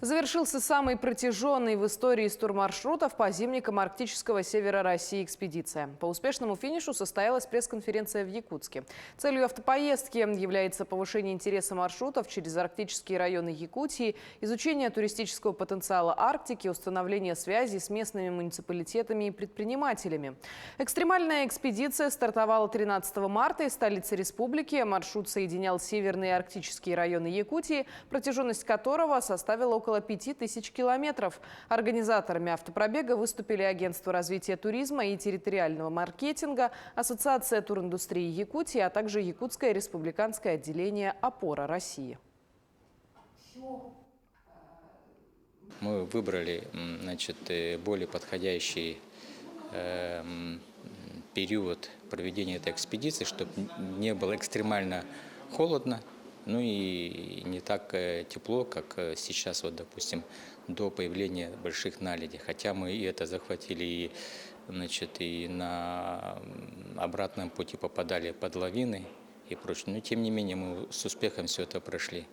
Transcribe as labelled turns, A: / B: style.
A: Завершился самый протяженный в истории из турмаршрутов по зимникам арктического севера России экспедиция. По успешному финишу состоялась пресс-конференция в Якутске. Целью автопоездки является повышение интереса маршрутов через арктические районы Якутии, изучение туристического потенциала Арктики, установление связи с местными муниципалитетами и предпринимателями. Экстремальная экспедиция стартовала 13 марта из столицы республики. Маршрут соединял северные арктические районы Якутии, протяженность которого составила около 5000 километров. Организаторами автопробега выступили Агентство развития туризма и территориального маркетинга, Ассоциация туриндустрии Якутии, а также Якутское республиканское отделение «Опора России».
B: Мы выбрали, более подходящий период проведения этой экспедиции, чтобы не было экстремально холодно, ну и не так тепло, как сейчас, вот, допустим, до появления больших наледей. Хотя мы и это захватили, и на обратном пути попадали под лавины и прочее. Но тем не менее мы с успехом все это прошли.